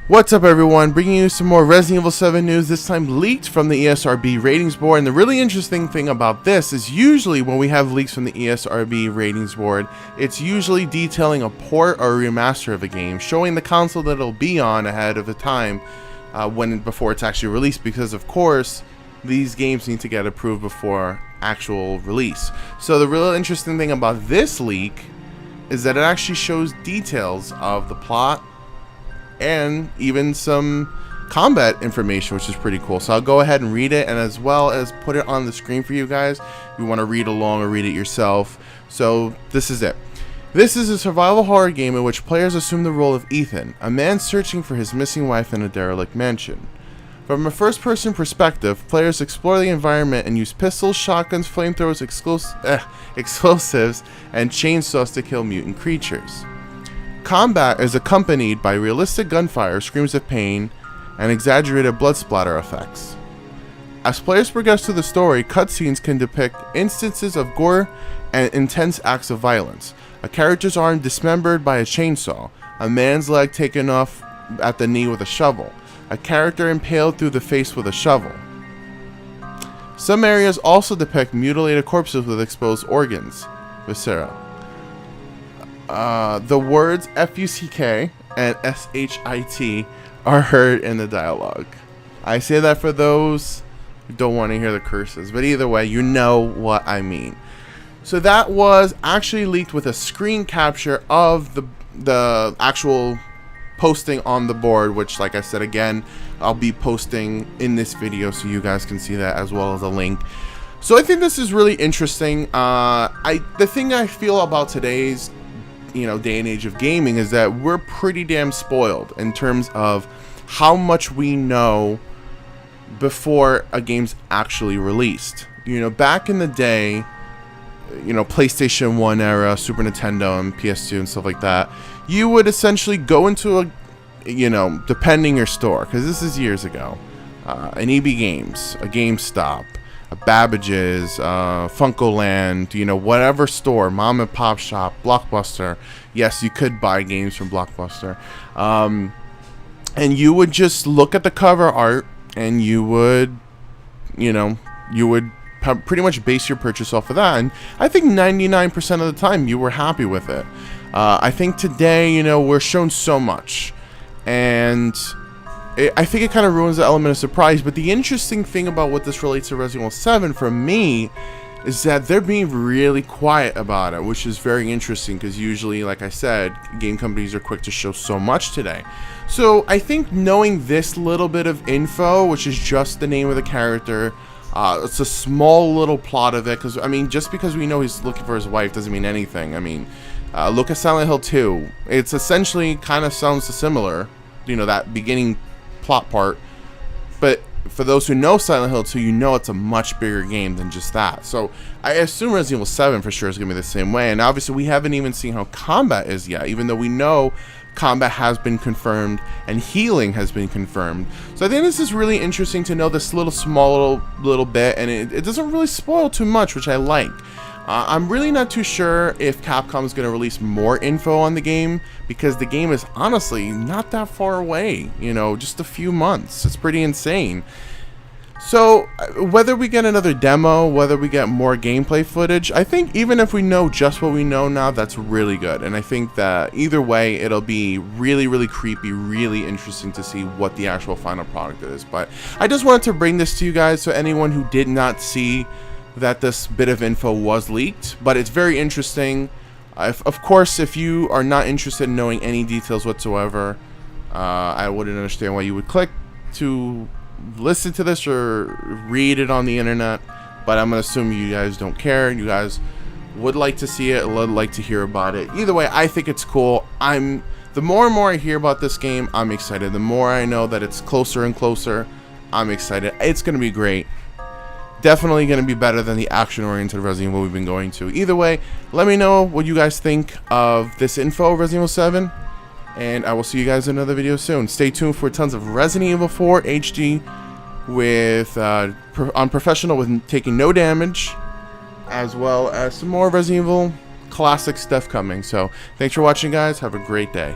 What's up, everyone? Bringing you some more Resident Evil 7 news, this time leaked from the ESRB ratings board. And the really interesting thing about this is usually when we have leaks from the ESRB ratings board, it's usually detailing a port or a remaster of a game, showing the console that it'll be on ahead of the time before it's actually released, because of course these games need to get approved before actual release. So the real interesting thing about this leak is that it actually shows details of the plot and even some combat information, which is pretty cool. So I'll go ahead and read it, and as well as put it on the screen for you guys if you want to read along or read it yourself. So this is it. This is a survival horror game in which players assume the role of Ethan, a man searching for his missing wife in a derelict mansion. From a first-person perspective, players explore the environment and use pistols, shotguns, flamethrowers, explosives, and chainsaws to kill mutant creatures. Combat is accompanied by realistic gunfire, screams of pain, and exaggerated blood splatter effects. As players progress through the story, cutscenes can depict instances of gore and intense acts of violence. A character's arm dismembered by a chainsaw, a man's leg taken off at the knee with a shovel, a character impaled through the face with a shovel. Some areas also depict mutilated corpses with exposed organs, viscera. The words F-U-C-K and S-H-I-T are heard in the dialogue. I say that for those who don't want to hear the curses, but either way, you know what I mean. So that was actually leaked with a screen capture of the actual posting on the board, which, like I said again, I'll be posting in this video so you guys can see that, as well as a link. So I think this is really interesting. The thing I feel about today's day and age of gaming is that we're pretty damn spoiled in terms of how much we know before a game's actually released. Back in the day, PlayStation 1 era, Super Nintendo and PS2 and stuff like that, you would essentially go into a, depending your store, because this is years ago, an EB Games, a GameStop, a Babbage's, Funkoland, whatever store, mom and pop shop, Blockbuster. Yes, you could buy games from Blockbuster. And you would just look at the cover art, and you would pretty much base your purchase off of that. And I think 99% of the time you were happy with it. I think today, we're shown so much, and I think it kind of ruins the element of surprise. But the interesting thing about what this relates to Resident Evil 7 for me is that they're being really quiet about it, which is very interesting, because usually, like I said, game companies are quick to show so much today. So I think knowing this little bit of info, which is just the name of the character, it's a small little plot of it, because just because we know he's looking for his wife doesn't mean anything. Look at Silent Hill 2. It's essentially kind of sounds similar, that beginning plot part, but for those who know Silent Hill 2, it's a much bigger game than just that. So I assume Resident Evil 7 for sure is going to be the same way. And obviously we haven't even seen how combat is yet, even though we know combat has been confirmed and healing has been confirmed. So I think this is really interesting to know this small little bit, and it doesn't really spoil too much, which I like. I'm really not too sure if Capcom is going to release more info on the game, because the game is honestly not that far away, just a few months. It's pretty insane. So whether we get another demo, whether we get more gameplay footage, I think even if we know just what we know now, that's really good. And I think that either way, it'll be really, really creepy, really interesting to see what the actual final product is. But I just wanted to bring this to you guys, so anyone who did not see that this bit of info was leaked, but it's very interesting. Of course, if you are not interested in knowing any details whatsoever, I wouldn't understand why you would click to listen to this or read it on the internet, but I'm gonna assume you guys don't care. You guys would like to see it, would like to hear about it. Either way, I think it's cool. The more and more I hear about this game, I'm excited. The more I know that it's closer and closer, I'm excited. It's gonna be great. Definitely going to be better than the action-oriented Resident Evil we've been going to. Either way, let me know what you guys think of this info, Resident Evil 7, and I will see you guys in another video soon. Stay tuned for tons of Resident Evil 4 HD with on Professional with taking no damage, as well as some more Resident Evil classic stuff coming. So thanks for watching, guys. Have a great day.